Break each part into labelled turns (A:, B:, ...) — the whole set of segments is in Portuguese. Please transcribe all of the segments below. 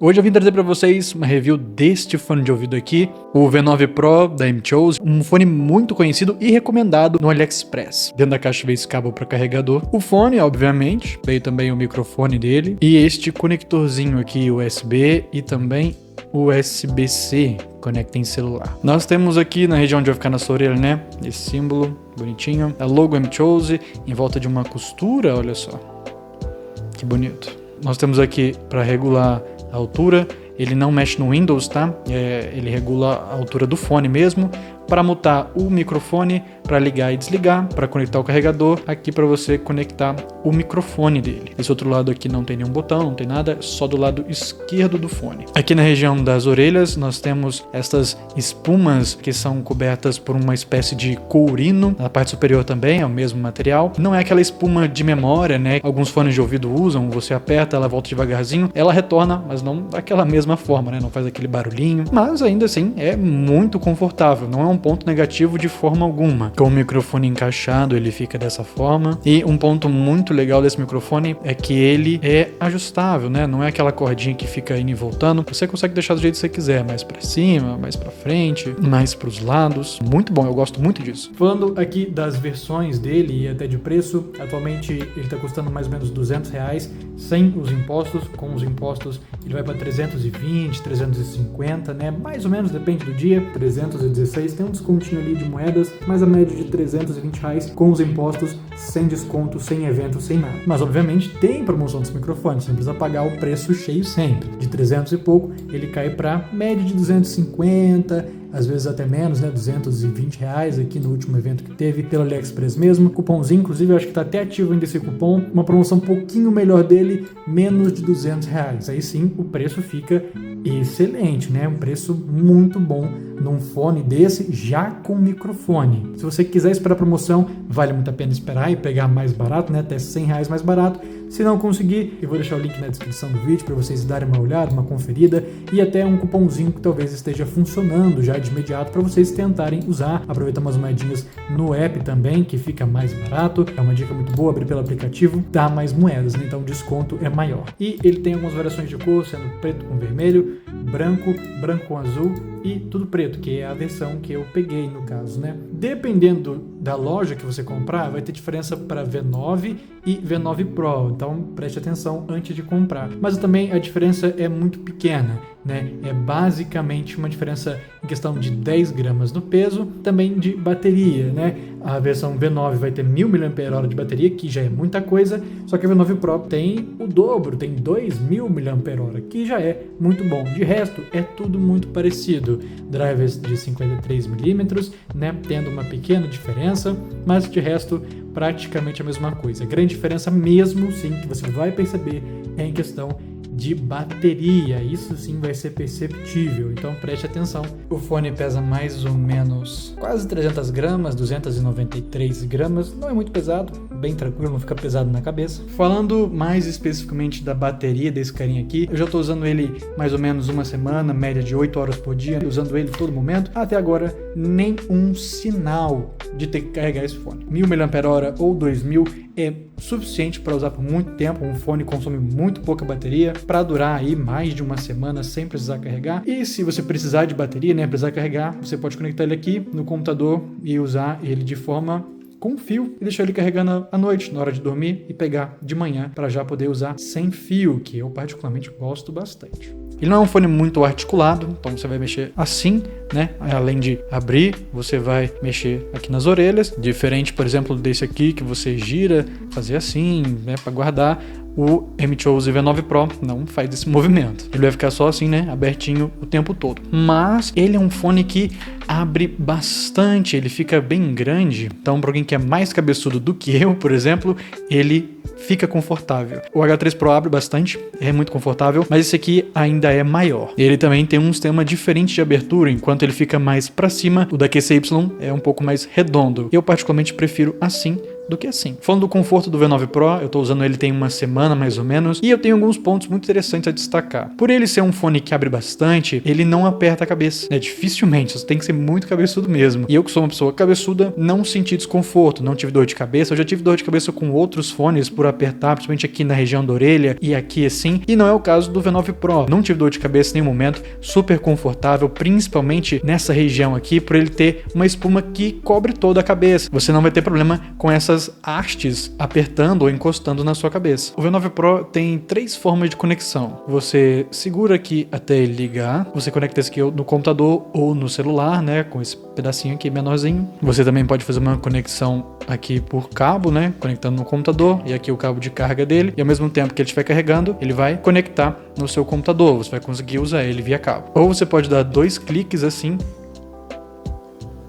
A: Hoje eu vim trazer para vocês uma review deste fone de ouvido aqui, o V9 Pro da M-Chose, um fone muito conhecido e recomendado no AliExpress. Dentro da caixa veio esse cabo para carregador, o fone, obviamente, veio também o microfone dele e este conectorzinho aqui USB e também USB-C, conecta em celular. Nós temos aqui na região onde vai ficar na sua orelha, né, esse símbolo bonitinho, a logo M-Chose em volta de uma costura, olha só, que bonito. Nós temos aqui para regular a altura, ele não mexe no Windows, tá? Ele regula a altura do fone mesmo. Para mutar o microfone, para ligar e desligar, para conectar o carregador, aqui para você conectar o microfone dele. Esse outro lado aqui não tem nenhum botão, não tem nada, só do lado esquerdo do fone. Aqui na região das orelhas nós temos estas espumas que são cobertas por uma espécie de courino. Na parte superior também é o mesmo material. Não é aquela espuma de memória, né? Alguns fones de ouvido usam, você aperta, ela volta devagarzinho, ela retorna, mas não daquela mesma forma, né? Não faz aquele barulhinho, mas ainda assim é muito confortável, não é um ponto negativo de forma alguma. Com o microfone encaixado ele fica dessa forma, e um ponto muito legal desse microfone é que ele é ajustável, né? Não é aquela cordinha que fica indo e voltando, você consegue deixar do jeito que você quiser, mais pra cima, mais pra frente, mais pros lados, muito bom, eu gosto muito disso. Falando aqui das versões dele e até de preço, atualmente ele tá custando mais ou menos R$200 sem os impostos. Com os impostos ele vai para 320, 350, né? Mais ou menos, depende do dia, 316, tem um descontinho ali de moedas, mas a média de R$320 com os impostos, sem desconto, sem evento, sem nada. Mas obviamente tem promoção desse microfone, você não precisa pagar o preço cheio sempre. De 300 e pouco, ele cai para média de 250, às vezes até menos, né? R$220 aqui no último evento que teve pelo AliExpress mesmo. Cupomzinho, inclusive, eu acho que tá até ativo ainda esse cupom. Uma promoção um pouquinho melhor dele, menos de R$200. Aí sim, o preço fica excelente, né? Um preço muito bom num fone desse, já com microfone. Se você quiser esperar a promoção, vale muito a pena esperar e pegar mais barato, né? Até R$100 mais barato. Se não conseguir, eu vou deixar o link na descrição do vídeo para vocês darem uma olhada, uma conferida, e até um cupomzinho que talvez esteja funcionando já de imediato para vocês tentarem usar. Aproveitar umas moedinhas no app também, que fica mais barato. É uma dica muito boa, abrir pelo aplicativo, dá mais moedas, né? Então o desconto é maior. E ele tem algumas variações de cor, sendo preto com vermelho, branco, branco com azul e tudo preto, que é a versão que eu peguei no caso, né? Dependendo da loja que você comprar, vai ter diferença para V9 e V9 Pro, então preste atenção antes de comprar. Mas também a diferença é muito pequena, né? É basicamente uma diferença em questão de 10 gramas no peso, também de bateria, né? A versão V9 vai ter 1000 mAh de bateria, que já é muita coisa, só que a V9 Pro tem o dobro, tem 2000 mAh, que já é muito bom. De resto, é tudo muito parecido. Drivers de 53mm, né? Tendo uma pequena diferença, mas de resto, praticamente a mesma coisa. A grande diferença mesmo, sim, que você vai perceber é em questão de bateria, isso sim vai ser perceptível, então preste atenção. O fone pesa mais ou menos quase 300 gramas, 293 gramas, não é muito pesado, bem tranquilo, não fica pesado na cabeça. Falando mais especificamente da bateria desse carinha aqui, eu já estou usando ele mais ou menos uma semana, média de 8 horas por dia, usando ele todo momento, até agora nenhum sinal de ter que carregar esse fone. 1000 mAh ou 2000 é suficiente para usar por muito tempo, um fone consome muito pouca bateria, para durar aí mais de uma semana sem precisar carregar. E se você precisar de bateria, né, precisar carregar, você pode conectar ele aqui no computador e usar ele de forma com fio e deixar ele carregando à noite, na hora de dormir, e pegar de manhã para já poder usar sem fio, que eu particularmente gosto bastante. Ele não é um fone muito articulado, então você vai mexer assim, né? Além de abrir, você vai mexer aqui nas orelhas, diferente, por exemplo, desse aqui que você gira, fazer assim, né, para guardar. O M-Chose V9 Pro não faz esse movimento. Ele vai ficar só assim, né, abertinho o tempo todo. Mas ele é um fone que abre bastante, ele fica bem grande. Então, para alguém que é mais cabeçudo do que eu, por exemplo, ele fica confortável. O H3 Pro abre bastante, é muito confortável, mas esse aqui ainda é maior. Ele também tem um sistema diferente de abertura, enquanto ele fica mais para cima, o da QCY é um pouco mais redondo. Eu particularmente prefiro assim, do que assim. Falando do conforto do V9 Pro, eu tô usando ele tem uma semana mais ou menos, e eu tenho alguns pontos muito interessantes a destacar. Por ele ser um fone que abre bastante, ele não aperta a cabeça. Dificilmente, você tem que ser muito cabeçudo mesmo. E eu que sou uma pessoa cabeçuda, não senti desconforto, não tive dor de cabeça. Eu já tive dor de cabeça com outros fones por apertar, principalmente aqui na região da orelha e aqui assim, e não é o caso do V9 Pro. Não tive dor de cabeça em nenhum momento, super confortável, principalmente nessa região aqui, por ele ter uma espuma que cobre toda a cabeça. Você não vai ter problema com essas hastes apertando ou encostando na sua cabeça. O V9 Pro tem 3 formas de conexão. Você segura aqui até ele ligar, você conecta esse aqui no computador ou no celular, né, com esse pedacinho aqui menorzinho. Você também pode fazer uma conexão aqui por cabo, né, conectando no computador, e aqui o cabo de carga dele, e ao mesmo tempo que ele estiver carregando, ele vai conectar no seu computador, você vai conseguir usar ele via cabo. Ou você pode dar 2 cliques assim,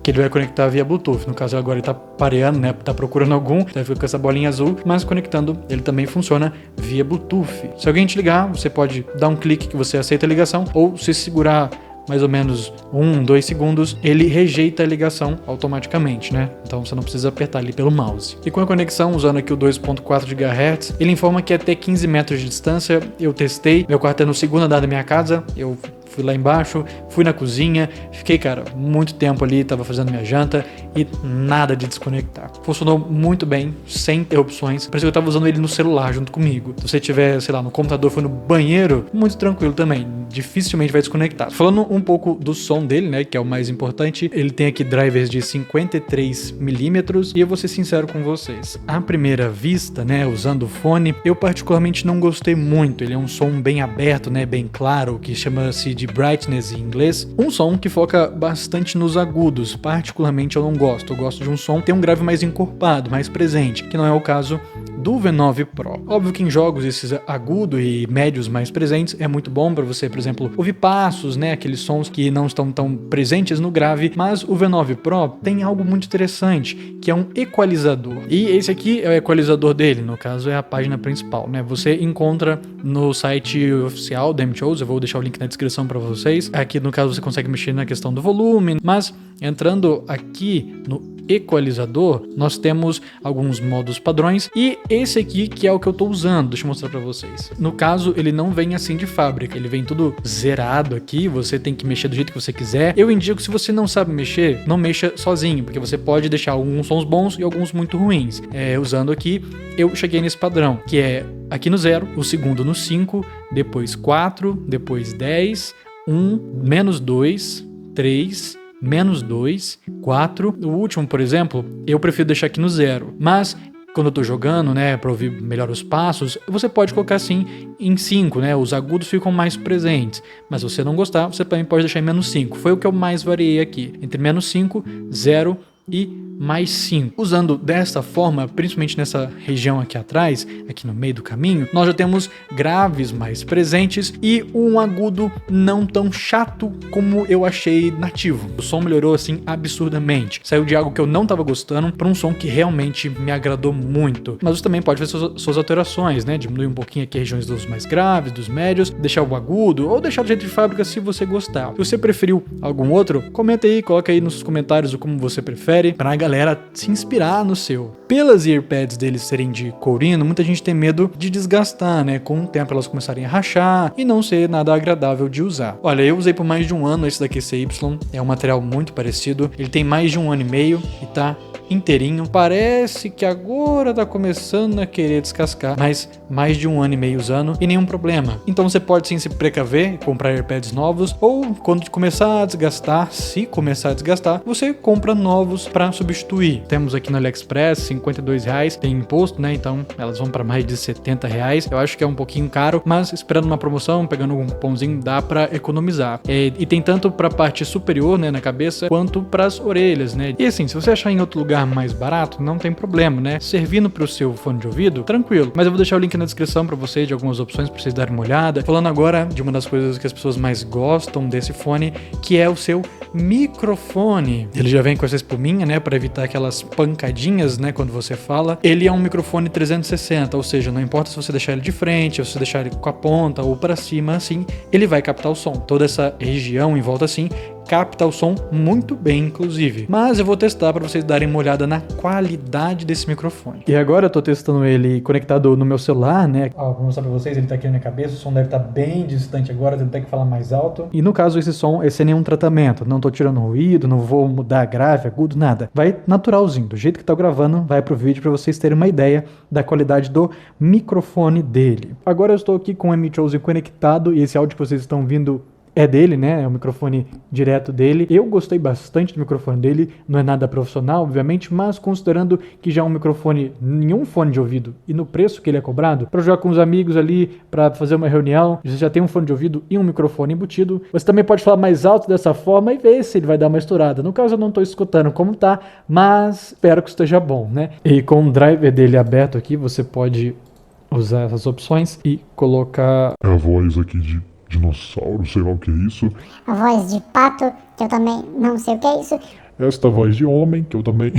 A: que ele vai conectar via Bluetooth. No caso agora ele tá pareando, né, tá procurando algum, então ele fica com essa bolinha azul, mas conectando ele também funciona via Bluetooth. Se alguém te ligar, você pode dar um clique que você aceita a ligação, ou se segurar mais ou menos 1-2 segundos, ele rejeita a ligação automaticamente, né? Então você não precisa apertar ali pelo mouse. E com a conexão, usando aqui o 2.4 GHz, ele informa que até 15 metros de distância, eu testei, meu quarto é no segundo andar da minha casa, eu fui lá embaixo, fui na cozinha, fiquei, cara, muito tempo ali, tava fazendo minha janta e nada de desconectar. Funcionou muito bem, sem interrupções. Parecia que eu tava usando ele no celular junto comigo. Se você tiver, sei lá, no computador, foi no banheiro, muito tranquilo também. Dificilmente vai desconectar. Falando um pouco do som dele, né, que é o mais importante, ele tem aqui drivers de 53mm e eu vou ser sincero com vocês. À primeira vista, né, usando o fone, eu particularmente não gostei muito. Ele é um som bem aberto, né, bem claro, que chama-se de brightness em inglês. Um som que foca bastante nos agudos. Particularmente eu não gosto. Eu gosto de um som que tem um grave mais encorpado, mais presente, que não é o caso do V9 Pro. Óbvio que em jogos esses agudos e médios mais presentes é muito bom para você, por exemplo, ouvir passos, né, aqueles sons que não estão tão presentes no grave, mas o V9 Pro tem algo muito interessante, que é um equalizador. E esse aqui é o equalizador dele, no caso é a página principal, né? Você encontra no site oficial da MTOs, eu vou deixar o link na descrição para vocês. Aqui no caso você consegue mexer na questão do volume, mas entrando aqui no equalizador, nós temos alguns modos padrões e esse aqui que é o que eu tô usando, deixa eu mostrar pra vocês. No caso, ele não vem assim de fábrica, ele vem tudo zerado aqui, você tem que mexer do jeito que você quiser. Eu indico que se você não sabe mexer, não mexa sozinho, porque você pode deixar alguns sons bons e alguns muito ruins. Usando aqui, eu cheguei nesse padrão, que é aqui no 0, o segundo no 5, depois 4, depois 10, 1, menos 2, 3, menos 2, 4. O último, por exemplo, eu prefiro deixar aqui no 0. Mas quando eu tô jogando, né, para ouvir melhor os passos, você pode colocar assim em 5, né? Os agudos ficam mais presentes. Mas se você não gostar, você também pode deixar em menos 5. Foi o que eu mais variei aqui. Entre menos 5, 0 e mais 5. Usando desta forma, principalmente nessa região aqui atrás, aqui no meio do caminho, nós já temos graves mais presentes e um agudo não tão chato como eu achei nativo. O som melhorou assim absurdamente. Saiu de algo que eu não estava gostando para um som que realmente me agradou muito. Mas você também pode fazer suas alterações, né? Diminuir um pouquinho aqui as regiões dos mais graves, dos médios, deixar o agudo ou deixar do jeito de fábrica se você gostar. Se você preferiu algum outro, comenta aí, coloca aí nos comentários o como você prefere, para a galera se inspirar no seu. Pelas earpads deles serem de courino, muita gente tem medo de desgastar, né? Com o tempo elas começarem a rachar e não ser nada agradável de usar. Olha, eu usei por mais de um ano esse da QCY, é um material muito parecido, ele tem mais de 1 ano e meio e tá inteirinho. Parece que agora tá começando a querer descascar, mas mais de 1 ano e meio usando e nenhum problema. Então você pode sim se precaver, comprar AirPads novos, ou quando começar a desgastar, se começar a desgastar, você compra novos para substituir. Temos aqui no AliExpress R$52, tem imposto, né? Então elas vão para mais de R$70. Eu acho que é um pouquinho caro, mas esperando uma promoção, pegando um cupomzinho, dá para economizar. E tem tanto para a parte superior, né, na cabeça, quanto para as orelhas, né? E assim, se você achar em outro lugar mais barato, não tem problema, né? Servindo para o seu fone de ouvido, tranquilo. Mas eu vou deixar o link na descrição para vocês de algumas opções para vocês darem uma olhada. Falando agora de uma das coisas que as pessoas mais gostam desse fone, que é o seu microfone. Ele já vem com essa espuminha, né, para evitar aquelas pancadinhas, né, quando você fala. Ele é um microfone 360, ou seja, não importa se você deixar ele de frente, ou se você deixar ele com a ponta ou para cima, assim, ele vai captar o som. Toda essa região em volta assim capta o som muito bem, inclusive. Mas eu vou testar para vocês darem uma olhada na qualidade desse microfone. E agora eu tô testando ele conectado no meu celular, né? Ó, vou mostrar pra vocês, ele tá aqui na minha cabeça, o som deve estar bem distante agora, tem até que falar mais alto. E no caso, esse som é sem nenhum tratamento, não tô tirando ruído, não vou mudar grave, agudo, nada. Vai naturalzinho, do jeito que tá gravando, vai pro vídeo pra vocês terem uma ideia da qualidade do microfone dele. Agora eu estou aqui com o M-Chosen conectado e esse áudio que vocês estão ouvindo é dele, né? É o microfone direto dele. Eu gostei bastante do microfone dele. Não é nada profissional, obviamente, mas considerando que já é um microfone em um fone de ouvido e no preço que ele é cobrado, para jogar com os amigos ali, para fazer uma reunião, você já tem um fone de ouvido e um microfone embutido. Você também pode falar mais alto dessa forma e ver se ele vai dar uma estourada. No caso, eu não estou escutando como tá, mas espero que esteja bom, né? E com o driver dele aberto aqui, você pode usar essas opções e colocar
B: a voz aqui de dinossauro, sei lá o que é isso.
C: A voz de pato, que eu também não sei o que é isso.
B: Esta voz de homem, que eu também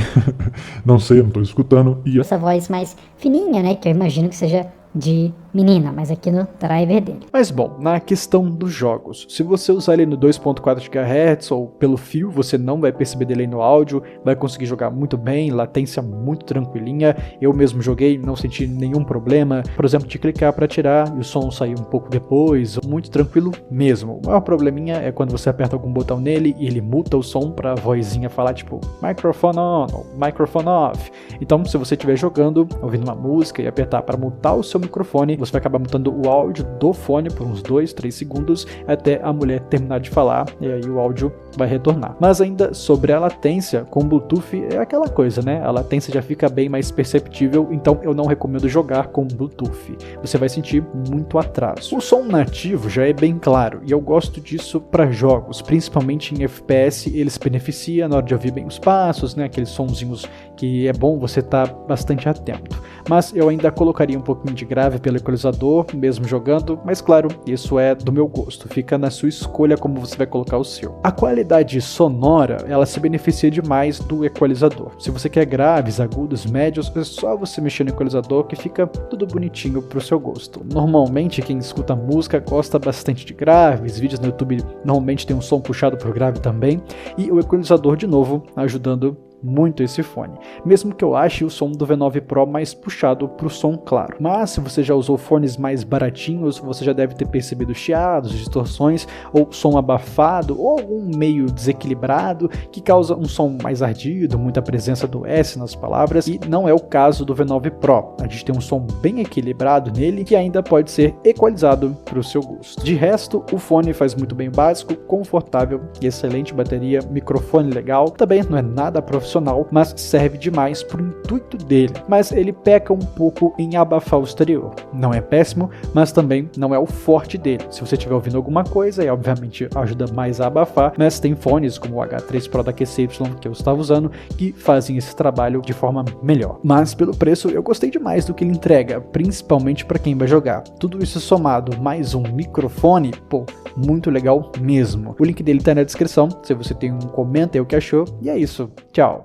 B: não sei, não tô escutando. E
D: Essa voz mais fininha, né, que eu imagino que seja de menina, mas aqui no driver dele.
A: Mas bom, na questão dos jogos, se você usar ele no 2.4 GHz ou pelo fio, você não vai perceber delay no áudio, vai conseguir jogar muito bem, latência muito tranquilinha. Eu mesmo joguei, não senti nenhum problema, por exemplo, de clicar para tirar e o som sair um pouco depois, muito tranquilo mesmo. O maior probleminha é quando você aperta algum botão nele e ele muta o som para a vozinha falar tipo microphone on ou microphone off. Então, se você estiver jogando, ouvindo uma música e apertar para mutar o seu microfone, você vai acabar mutando o áudio do fone por uns 2, 3 segundos até a mulher terminar de falar e aí o áudio vai retornar. Mas ainda sobre a latência, com o Bluetooth é aquela coisa, né? A latência já fica bem mais perceptível, então eu não recomendo jogar com Bluetooth. Você vai sentir muito atraso. O som nativo já é bem claro e eu gosto disso para jogos, principalmente em FPS, ele se beneficia na hora de ouvir bem os passos, né? Aqueles sonzinhos que é bom você estar bastante atento. Mas eu ainda colocaria um pouquinho de grave pelo equalizador, mesmo jogando, mas claro, isso é do meu gosto, fica na sua escolha como você vai colocar o seu. A qualidade sonora, ela se beneficia demais do equalizador. Se você quer graves, agudos, médios, é só você mexer no equalizador que fica tudo bonitinho pro seu gosto. Normalmente quem escuta música gosta bastante de graves, vídeos no YouTube normalmente tem um som puxado por grave também, e o equalizador de novo ajudando muito esse fone, mesmo que eu ache o som do V9 Pro mais puxado para o som claro. Mas se você já usou fones mais baratinhos, você já deve ter percebido chiados, distorções ou som abafado ou algum meio desequilibrado que causa um som mais ardido, muita presença do S nas palavras, e não é o caso do V9 Pro. A gente tem um som bem equilibrado nele que ainda pode ser equalizado para o seu gosto. De resto, o fone faz muito bem o básico, confortável e excelente bateria, microfone legal, também não é nada profissional, mas serve demais pro intuito dele. Mas ele peca um pouco em abafar o exterior. Não é péssimo, mas também não é o forte dele. Se você estiver ouvindo alguma coisa, obviamente ajuda mais a abafar, mas tem fones como o H3 Pro da QCY que eu estava usando que fazem esse trabalho de forma melhor. Mas pelo preço eu gostei demais do que ele entrega, principalmente para quem vai jogar. Tudo isso somado mais um microfone, pô, muito legal mesmo. O link dele tá na descrição, se você tem comenta aí o que achou, e é isso. Tchau!